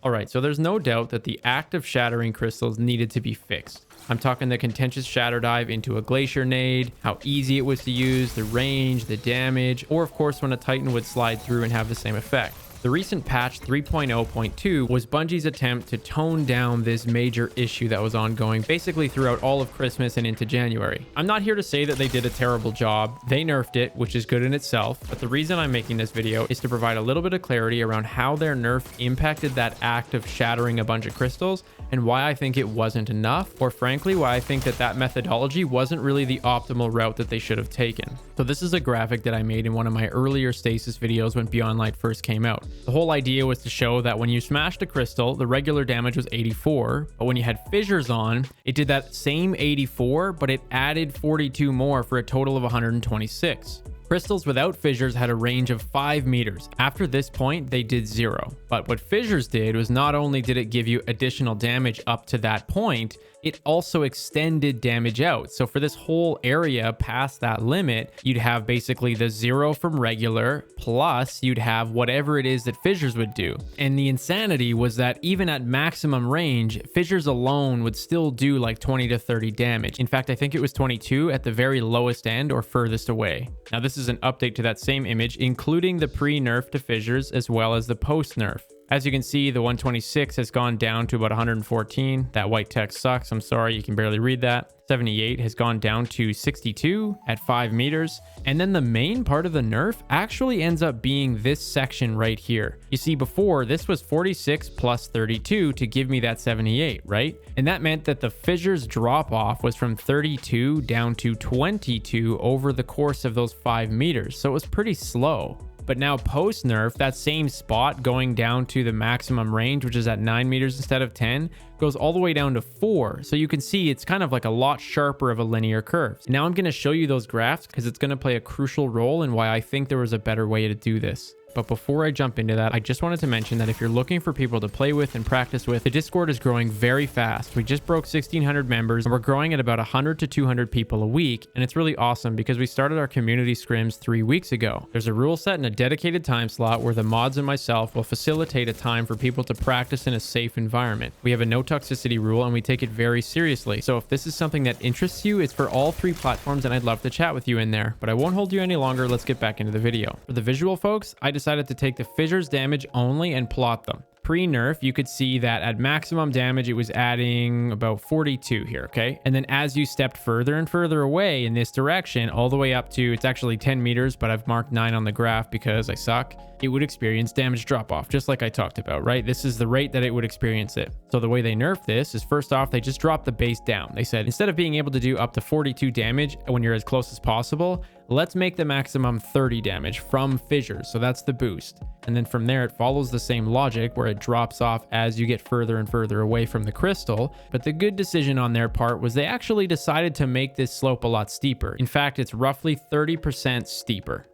Alright, so there's no doubt that the act of shattering crystals needed to be fixed. I'm talking the contentious Shatterdive into a glacier nade, how easy it was to use, the range, the damage, or of course when a Titan would slide through and have the same effect. The recent patch 3.0.2 was Bungie's attempt to tone down this major issue that was ongoing basically throughout all of Christmas and into January. I'm not here to say that they did a terrible job. They nerfed it, which is good in itself, but the reason I'm making this video is to provide a little bit of clarity around how their nerf impacted that act of shattering a bunch of crystals and why I think it wasn't enough, or frankly why I think that that methodology wasn't really the optimal route that they should have taken. So this is a graphic that I made in one of my earlier stasis videos when Beyond Light first came out. The whole idea was to show that when you smashed a crystal, the regular damage was 84, but when you had fissures on, it did that same 84, but it added 42 more for a total of 126. Crystals without fissures had a range of 5 meters. After this point, they did 0. But what fissures did was not only did it give you additional damage up to that point, it also extended damage out. So for this whole area past that limit, you'd have basically the 0 from regular, plus you'd have whatever it is that fissures would do. And the insanity was that even at maximum range, fissures alone would still do like 20 to 30 damage. In fact, I think it was 22 at the very lowest end or furthest away. Now this is an update to that same image, including the pre-nerf to fissures as well as the post-nerf. As you can see, the 126 has gone down to about 114. That white text sucks. I'm sorry, you can barely read that. 78 has gone down to 62 at 5 meters. And then the main part of the nerf actually ends up being this section right here. You see, before this was 46 plus 32 to give me that 78, right? And that meant that the fissures drop off was from 32 down to 22 over the course of those 5 meters. So it was pretty slow. But now post nerf, that same spot going down to the maximum range, which is at 9 meters instead of 10, goes all the way down to 4. So you can see it's kind of like a lot sharper of a linear curve. Now I'm going to show you those graphs because it's going to play a crucial role in why I think there was a better way to do this. But before I jump into that, I just wanted to mention that if you're looking for people to play with and practice with, the Discord is growing very fast. We just broke 1,600 members and we're growing at about 100 to 200 people a week. And it's really awesome because we started our community scrims 3 weeks ago. There's a rule set and a dedicated time slot where the mods and myself will facilitate a time for people to practice in a safe environment. We have a no toxicity rule and we take it very seriously. So if this is something that interests you, it's for all 3 platforms and I'd love to chat with you in there. But I won't hold you any longer. Let's get back into the video. For the visual folks, I decided to take the fissures damage only and plot them. Pre-nerf, you could see that at maximum damage, it was adding about 42 here, okay? And then as you stepped further and further away in this direction, all the way up to, it's actually 10 meters, but I've marked 9 on the graph because I suck, it would experience damage drop-off, just like I talked about, right? This is the rate that it would experience it. So the way they nerfed this is, first off, they just dropped the base down. They said, instead of being able to do up to 42 damage when you're as close as possible, let's make the maximum 30 damage from fissures. So that's the boost. And then from there, it follows the same logic where it drops off as you get further and further away from the crystal. But the good decision on their part was they actually decided to make this slope a lot steeper. In fact, it's roughly 30% steeper.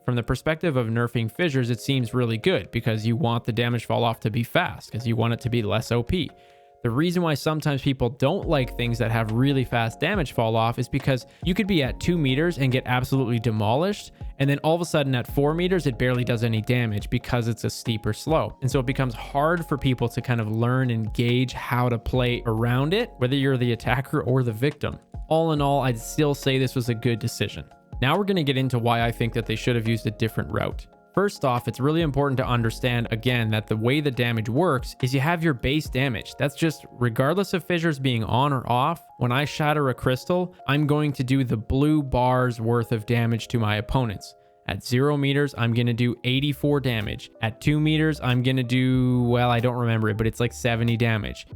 From the perspective of nerfing fissures, it seems really good because you want the damage fall off to be fast because you want it to be less OP. The reason why sometimes people don't like things that have really fast damage fall off is because you could be at 2 meters and get absolutely demolished. And then all of a sudden at 4 meters, it barely does any damage because it's a steeper slope. And so it becomes hard for people to kind of learn and gauge how to play around it, whether you're the attacker or the victim. All in all, I'd still say this was a good decision. Now we're going to get into why I think that they should have used a different route. First off, it's really important to understand again that the way the damage works is you have your base damage. That's just regardless of fissures being on or off. When I shatter a crystal, I'm going to do the blue bar's worth of damage to my opponents. At 0 meters, I'm going to do 84 damage. At 2 meters, I'm going to do, well, I don't remember it, but it's like 70 damage.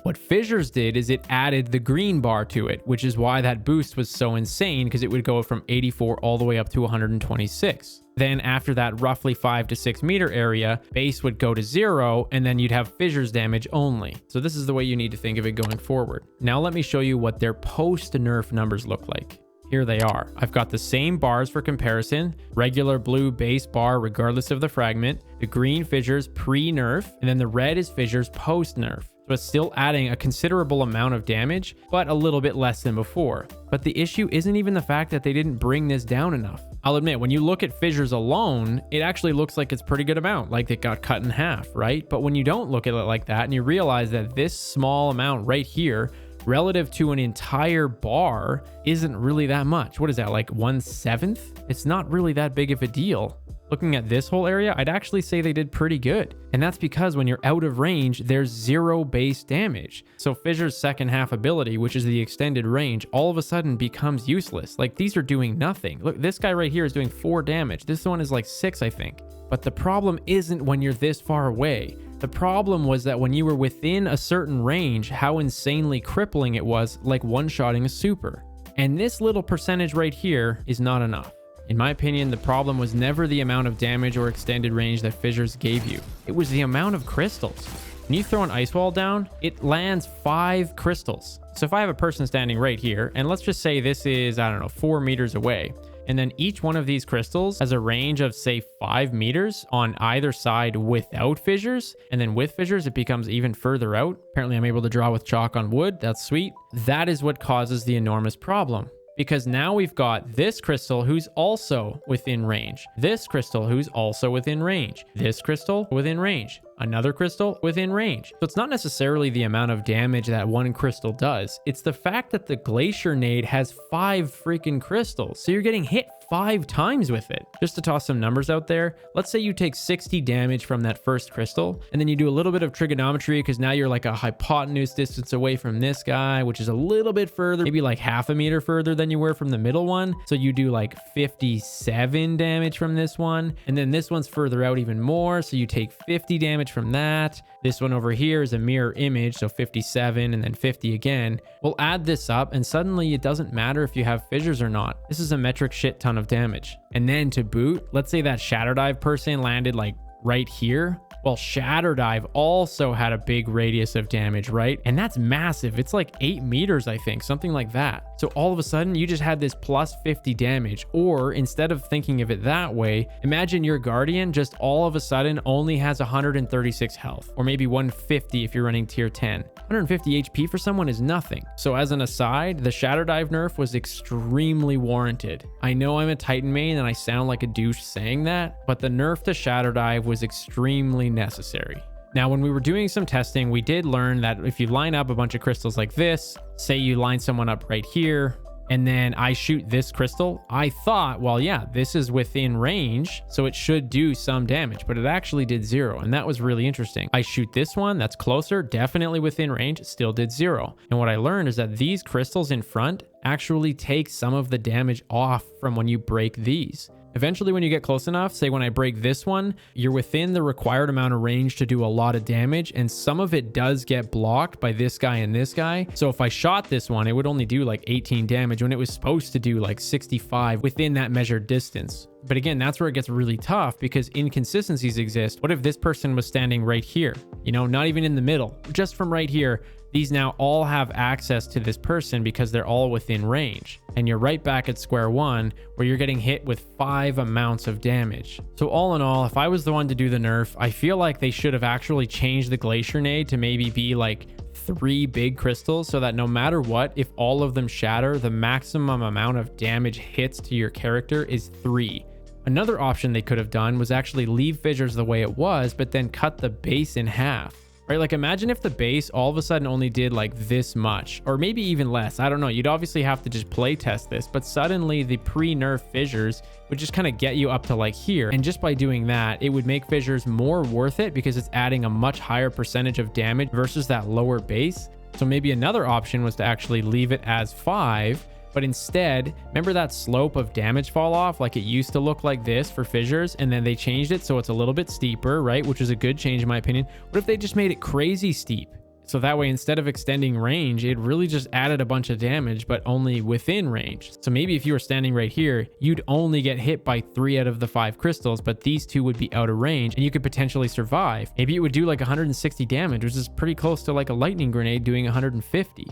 What fissures did is it added the green bar to it, which is why that boost was so insane because it would go from 84 all the way up to 126. Then after that roughly 5 to 6 meter area, base would go to 0 and then you'd have fissures damage only. So this is the way you need to think of it going forward. Now let me show you what their post-nerf numbers look like. Here they are. I've got the same bars for comparison, regular blue base bar regardless of the fragment, the green fissures pre-nerf, and then the red is fissures post-nerf. So it's still adding a considerable amount of damage, but a little bit less than before. But the issue isn't even the fact that they didn't bring this down enough. I'll admit, when you look at fissures alone, it actually looks like it's a pretty good amount, like it got cut in half, right? But when you don't look at it like that and you realize that this small amount right here relative to an entire bar isn't really that much. What is that, like 1/7? It's not really that big of a deal. Looking at this whole area, I'd actually say they did pretty good. And that's because when you're out of range, there's 0 base damage. So Fissure's second half ability, which is the extended range, all of a sudden becomes useless. Like these are doing nothing. Look, this guy right here is doing 4 damage. This one is like 6, I think. But the problem isn't when you're this far away. The problem was that when you were within a certain range, how insanely crippling it was, like one-shotting a super. And this little percentage right here is not enough. In my opinion, the problem was never the amount of damage or extended range that Fissures gave you. It was the amount of crystals. When you throw an ice wall down, it lands 5 crystals. So if I have a person standing right here, and let's just say this is, I don't know, 4 meters away, and then each one of these crystals has a range of, say, 5 meters on either side without fissures, and then with fissures, it becomes even further out. Apparently, I'm able to draw with chalk on wood. That's sweet. That is what causes the enormous problem. Because now we've got this crystal who's also within range, this crystal who's also within range, this crystal within range, another crystal within range. So it's not necessarily the amount of damage that one crystal does. It's the fact that the glacier nade has 5 freaking crystals. So you're getting hit 5 times with it. Just to toss some numbers out there, let's say you take 60 damage from that first crystal, and then you do a little bit of trigonometry because now you're like a hypotenuse distance away from this guy, which is a little bit further, maybe like half a meter further than you were from the middle one. So you do like 57 damage from this one, and then this one's further out even more. So you take 50 damage from that. This one over here is a mirror image, so 57 and then 50 again. We'll add this up and suddenly it doesn't matter if you have fissures or not. This is a metric shit ton of damage. And then to boot, let's say that Shatterdive person landed like right here. Well, Shatterdive also had a big radius of damage, right? And that's massive. It's like 8 meters, I think, something like that. So all of a sudden, you just had this plus 50 damage. Or instead of thinking of it that way, imagine your Guardian just all of a sudden only has 136 health, or maybe 150 if you're running tier 10. 150 HP for someone is nothing. So as an aside, the Shatterdive nerf was extremely warranted. I know I'm a Titan main and I sound like a douche saying that, but the nerf to Shatterdive was extremely necessary. Now, when we were doing some testing, we did learn that if you line up a bunch of crystals like this, say you line someone up right here, and then I shoot this crystal, I thought, well, yeah, this is within range, so it should do some damage, but it actually did 0, and that was really interesting. I shoot this one, that's closer, definitely within range, still did 0. And what I learned is that these crystals in front actually take some of the damage off from when you break these. Eventually, when you get close enough, say when I break this one, you're within the required amount of range to do a lot of damage, and some of it does get blocked by this guy and this guy. So if I shot this one, it would only do like 18 damage when it was supposed to do like 65 within that measured distance. But again, that's where it gets really tough because inconsistencies exist. What if this person was standing right here? You know, not even in the middle, just from right here. These now all have access to this person because they're all within range. And you're right back at square one where you're getting hit with 5 amounts of damage. So all in all, if I was the one to do the nerf, I feel like they should have actually changed the glacier nade to maybe be like 3 big crystals so that no matter what, if all of them shatter, the maximum amount of damage hits to your character is 3. Another option they could have done was actually leave fissures the way it was, but then cut the base in half. Right? Like imagine if the base all of a sudden only did like this much, or maybe even less. I don't know. You'd obviously have to just play test this, but suddenly the pre-nerf fissures would just kind of get you up to like here. And just by doing that, it would make fissures more worth it because it's adding a much higher percentage of damage versus that lower base. So maybe another option was to actually leave it as 5. But instead, remember that slope of damage fall off? Like it used to look like this for fissures, and then they changed it so it's a little bit steeper, right? Which is a good change in my opinion. What if they just made it crazy steep? So that way, instead of extending range, it really just added a bunch of damage, but only within range. So maybe if you were standing right here, you'd only get hit by 3 out of the 5 crystals, but these 2 would be out of range and you could potentially survive. Maybe it would do like 160 damage, which is pretty close to like a lightning grenade doing 150.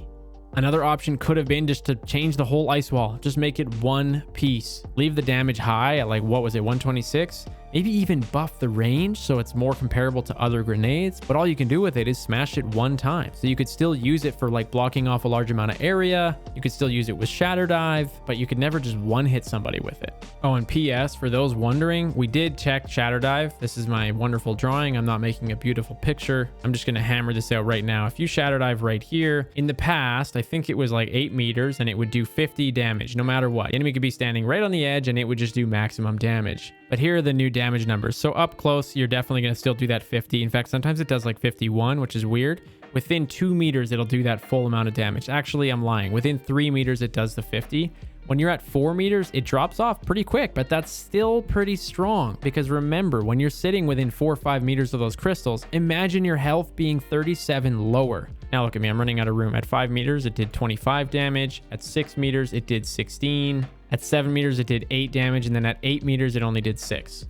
Another option could have been just to change the whole ice wall. Just make it one piece. Leave the damage high at like, what was it, 126? maybe even buff the range so it's more comparable to other grenades, but all you can do with it is smash it one time. So you could still use it for like blocking off a large amount of area. You could still use it with Shatterdive, but you could never just one hit somebody with it. Oh, and PS, for those wondering, we did check Shatterdive. This is my wonderful drawing. I'm not making a beautiful picture. I'm just going to hammer this out right now. If you Shatterdive right here, in the past, I think it was like 8 meters and it would do 50 damage no matter what. The enemy could be standing right on the edge and it would just do maximum damage. But here are the new damage numbers. So up close, you're definitely going to still do that 50. In fact, sometimes it does like 51, which is weird. Within 2 meters, it'll do that full amount of damage. Actually, I'm lying. Within 3 meters, it does the 50. When you're at 4 meters, it drops off pretty quick, but that's still pretty strong. Because remember, when you're sitting within 4 or 5 meters of those crystals, imagine your health being 37 lower. Now look at me, I'm running out of room. At 5 meters, it did 25 damage. At 6 meters, it did 16. At 7 meters, it did 8 damage. And then at 8 meters, it only did 6.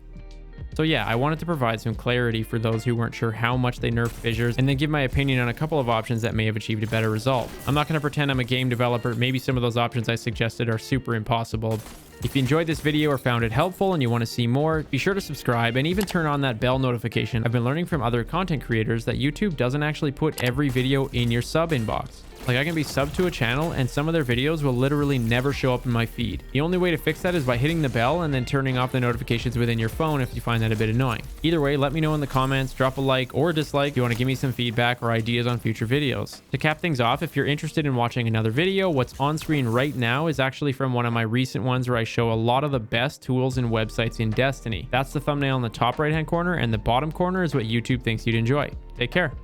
So yeah, I wanted to provide some clarity for those who weren't sure how much they nerfed fissures, and then give my opinion on a couple of options that may have achieved a better result. I'm not going to pretend I'm a game developer. Maybe some of those options I suggested are super impossible. If you enjoyed this video or found it helpful and you want to see more, be sure to subscribe and even turn on that bell notification. I've been learning from other content creators that YouTube doesn't actually put every video in your sub inbox. Like, I can be subbed to a channel and some of their videos will literally never show up in my feed. The only way to fix that is by hitting the bell and then turning off the notifications within your phone if you find that a bit annoying. Either way, let me know in the comments, drop a like or a dislike if you want to give me some feedback or ideas on future videos. To cap things off, if you're interested in watching another video, what's on screen right now is actually from one of my recent ones where I show a lot of the best tools and websites in Destiny. That's the thumbnail in the top right hand corner, and the bottom corner is what YouTube thinks you'd enjoy. Take care.